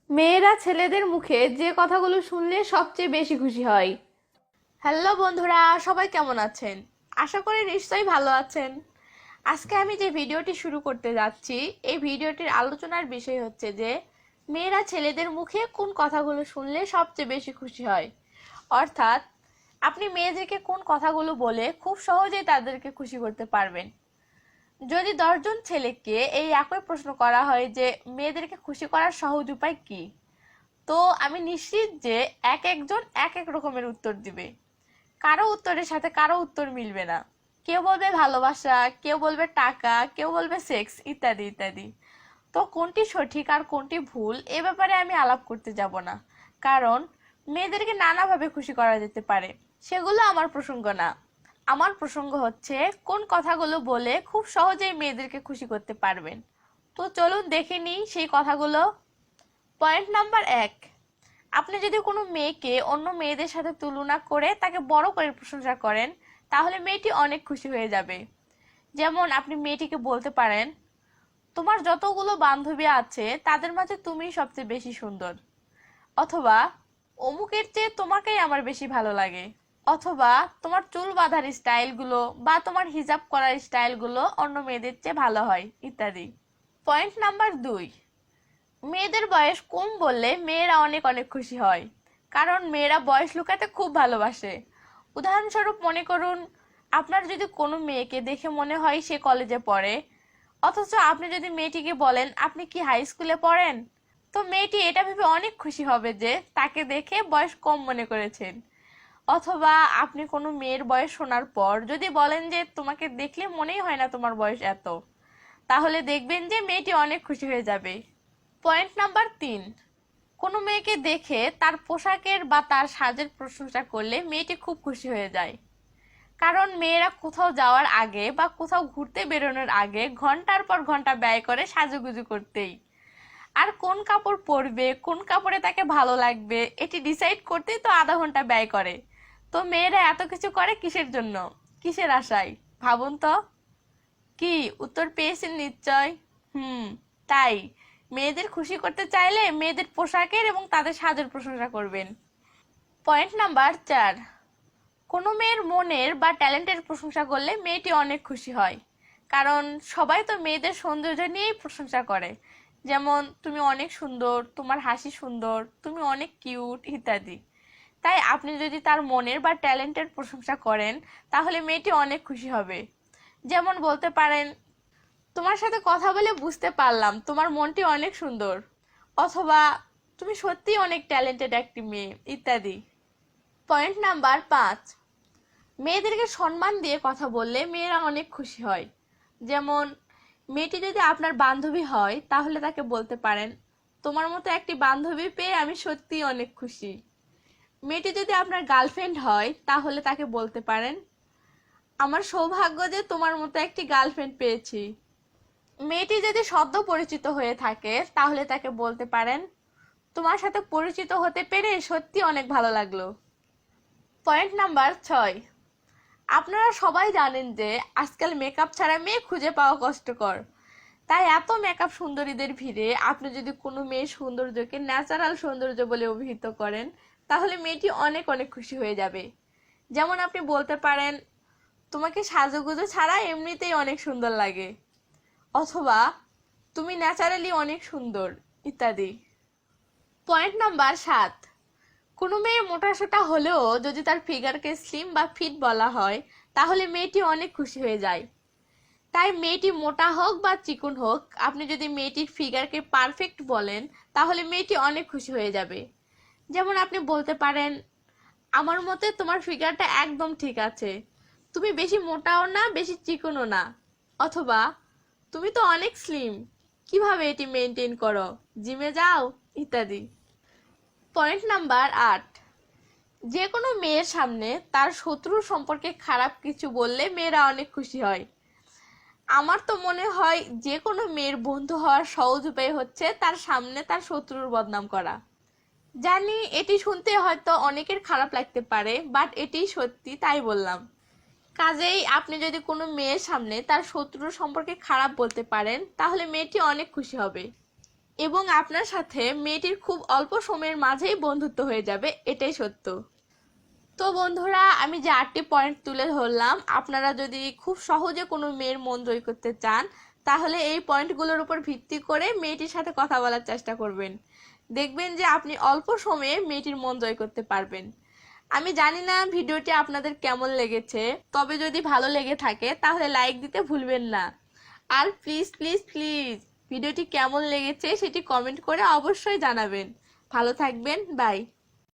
মেয়েরা ছেলেদের মুখে যে কথাগুলো শুনলে সবচেয়ে বেশি খুশি হয়। হ্যালো বন্ধুরা, সবাই কেমন আছেন? আশা করি নিশ্চয়ই ভালো আছেন। আজকে আমি যে ভিডিওটি শুরু করতে যাচ্ছি, এই ভিডিওটির আলোচনার বিষয় হচ্ছে যে মেয়েরা ছেলেদের মুখে কোন কথাগুলো শুনলে সবচেয়ে বেশি খুশি হয়। অর্থাৎ আপনি মেয়েদেরকে কোন কথাগুলো বলে খুব সহজেই তাদেরকে খুশি করতে পারবেন। যদি 10 জন ছেলেকে এই একই প্রশ্ন করা হয় যে মেয়েদেরকে খুশি করার সহজ উপায় কি, তো আমি নিশ্চিত যে এক একজন এক এক রকমের উত্তর দিবে। কারো উত্তরের সাথে কারো উত্তর মিলবে না। কেউ বলবে ভালোবাসা, কেউ বলবে টাকা, কেউ বলবে সেক্স, ইত্যাদি ইত্যাদি। তো কোনটি সঠিক আর কোনটি ভুল এ ব্যাপারে আমি আলাপ করতে যাব না, কারণ মেয়েদেরকে নানাভাবে খুশি করা যেতে পারে। সেগুলো আমার প্রসঙ্গ না। আমার প্রসঙ্গ হচ্ছে কোন কথাগুলো বলে খুব সহজেই মেয়েদেরকে খুশি করতে পারবেন। তো চলুন দেখে নিই সেই কথাগুলো। পয়েন্ট নাম্বার 1, আপনি যদি কোনো মেয়েকে অন্য মেয়েদের সাথে তুলনা করে তাকে বড় করে প্রশংসা করেন, তাহলে মেয়েটি অনেক খুশি হয়ে যাবে। যেমন আপনি মেয়েটিকে বলতে পারেন, তোমার যতগুলো বান্ধবী আছে তাদের মাঝে তুমিই সবচেয়ে বেশি সুন্দর। অথবা, অমুকের চেয়ে তোমাকেই আমার বেশি ভালো লাগে। অথবা, তোমার চুল বাঁধার স্টাইলগুলো বা তোমার হিজাব করার স্টাইলগুলো অন্য মেয়েদের চেয়ে ভালো হয়, ইত্যাদি। পয়েন্ট নাম্বার 2, মেয়েদের বয়স কম বললে মেয়েরা অনেক অনেক খুশি হয়, কারণ মেয়েরা বয়স লুকাতে খুব ভালোবাসে। উদাহরণস্বরূপ মনে করুন, আপনার যদি কোনো মেয়েকে দেখে মনে হয় সে কলেজে পড়ে, অথচ আপনি যদি মেয়েটিকে বলেন আপনি কি হাই স্কুলে পড়েন, তো মেয়েটি এটা ভেবে অনেক খুশি হবে যে তাকে দেখে বয়স কম মনে করেছেন। অথবা আপনি কোনো মেয়ের বয়স শোনার পর যদি বলেন যে তোমাকে দেখলে মনেই হয় না তোমার বয়স এত, তাহলে দেখবেন যে মেয়েটি অনেক খুশি হয়ে যাবে। পয়েন্ট নাম্বার 3, কোনো মেয়েকে দেখে তার পোশাকের বা তার সাজের প্রশংসা করলে মেয়েটি খুব খুশি হয়ে যায়। কারণ মেয়েরা কোথাও যাওয়ার আগে বা কোথাও ঘুরতে বেরোনোর আগে ঘন্টার পর ঘন্টা ব্যয় করে সাজুগুজু করতেই। আর কোন কাপড় পরবে, কোন কাপড়ে তাকে ভালো লাগবে এটি ডিসাইড করতেই তো আধা ঘন্টা ব্যয় করে। তো মেয়েরা এত কিছু করে কিসের জন্য, কিসের আশায়, ভাবুন তো। কি উত্তর পেয়েছেন নিশ্চয়? হুম, তাই মেয়েদের খুশি করতে চাইলে মেয়েদের পোশাকের এবং তাদের সাজের প্রশংসা করবেন। পয়েন্ট নাম্বার 4, কোনো মেয়ের মনের বা ট্যালেন্টের প্রশংসা করলে মেয়েটি অনেক খুশি হয়। কারণ সবাই তো মেয়েদের সৌন্দর্য নিয়েই প্রশংসা করে। যেমন তুমি অনেক সুন্দর, তোমার হাসি সুন্দর, তুমি অনেক কিউট, ইত্যাদি। তাই আপনি যদি তার মনের বা ট্যালেন্টের প্রশংসা করেন, তাহলে মেয়েটি অনেক খুশি হবে। যেমন বলতে পারেন, তোমার সাথে কথা বলে বুঝতে পারলাম তোমার মনটি অনেক সুন্দর। অথবা, তুমি সত্যিই অনেক ট্যালেন্টেড একটি মেয়ে, ইত্যাদি। পয়েন্ট নাম্বার 5, মেয়েদেরকে সম্মান দিয়ে কথা বললে মেয়েরা অনেক খুশি হয়। যেমন মেয়েটি যদি আপনার বান্ধবী হয় তাহলে তাকে বলতে পারেন, তোমার মতো একটি বান্ধবী পেয়ে আমি সত্যিই অনেক খুশি। মেয়েটি যদি আপনার গার্লফ্রেন্ড হয় তাহলে তাকে বলতে পারেন, আমার সৌভাগ্য যে তোমার মতো একটি গার্লফ্রেন্ড পেয়েছি। মেয়েটি যদি সদ্য পরিচিত হয়ে থাকে তাহলে তাকে বলতে পারেন, তোমার সাথে পরিচিত হতে পেরে সত্যি অনেক ভালো লাগলো। পয়েন্ট নাম্বার 6, আপনারা সবাই জানেন যে আজকাল মেকআপ ছাড়া মেয়ে খুঁজে পাওয়া কষ্টকর। তাই এত মেকআপ সুন্দরীদের ভিড়ে আপনি যদি কোনো মেয়ের সৌন্দর্যকে ন্যাচারাল সৌন্দর্য বলে অভিহিত করেন, তাহলে মেয়েটি অনেক অনেক খুশি হয়ে যাবে। যেমন আপনি বলতে পারেন, তোমাকে সাজুগুজু ছাড়া এমনিতেই অনেক সুন্দর লাগে। অথবা, তুমি ন্যাচারালি অনেক সুন্দর, ইত্যাদি। পয়েন্ট নাম্বার 7, কোনো মেয়ে মোটাসোটা হলেও যদি তার ফিগারকে স্লিম বা ফিট বলা হয়, তাহলে মেয়েটি অনেক খুশি হয়ে যায়। তাই মেয়েটি মোটা হোক বা চিকন হোক, আপনি যদি মেয়েটির ফিগারকে পারফেক্ট বলেন, তাহলে মেয়েটি অনেক খুশি হয়ে যাবে। যেমন আপনি বলতে পারেন, আমার মতে তোমার ফিগারটা একদম ঠিক আছে, তুমি বেশি মোটাও না বেশি চিকনও না। অথবা, তুমি তো অনেক স্লিম, কিভাবে এটি মেনটেন করো, জিমে যাও, ইত্যাদি। পয়েন্ট নাম্বার 8, যে কোনো মেয়ের সামনে তার শত্রুর সম্পর্কে খারাপ কিছু বললে মেয়েরা অনেক খুশি হয়। আমার তো মনে হয় যে কোনো মেয়ের বন্ধু হওয়ার সহজ উপায় হচ্ছে তার সামনে তার শত্রুর বদনাম করা। জানি এটি শুনতে হয়তো অনেকের খারাপ লাগতে পারে, বাট এটি সত্যি, তাই বললাম। কাজেই আপনি যদি কোনো মেয়ের সামনে তার শত্রুর সম্পর্কে খারাপ বলতে পারেন, তাহলে মেয়েটি অনেক খুশি হবে। এবং আপনার সাথে মেয়েটির খুব অল্প সময়ের মাঝেই বন্ধুত্ব হয়ে যাবে, এটাই সত্য। তো বন্ধুরা, আমি যে 8টি পয়েন্ট তুলে ধরলাম, আপনারা যদি খুব সহজে কোনো মেয়ের মন জয় করতে চান তাহলে এই পয়েন্টগুলোর উপর ভিত্তি করে মেয়েটির সাথে কথা বলার চেষ্টা করবেন। দেখবেন যে আপনি অল্প সময়ে মেয়েটির মন জয় করতে পারবেন। আমি জানি না ভিডিওটি আপনাদের কেমন লেগেছে, তবে যদি ভালো লেগে থাকে তাহলে লাইক দিতে ভুলবেন না। আর প্লিজ প্লিজ প্লিজ ভিডিওটি কেমন লেগেছে সেটি কমেন্ট করে অবশ্যই জানাবেন। ভালো থাকবেন, বাই।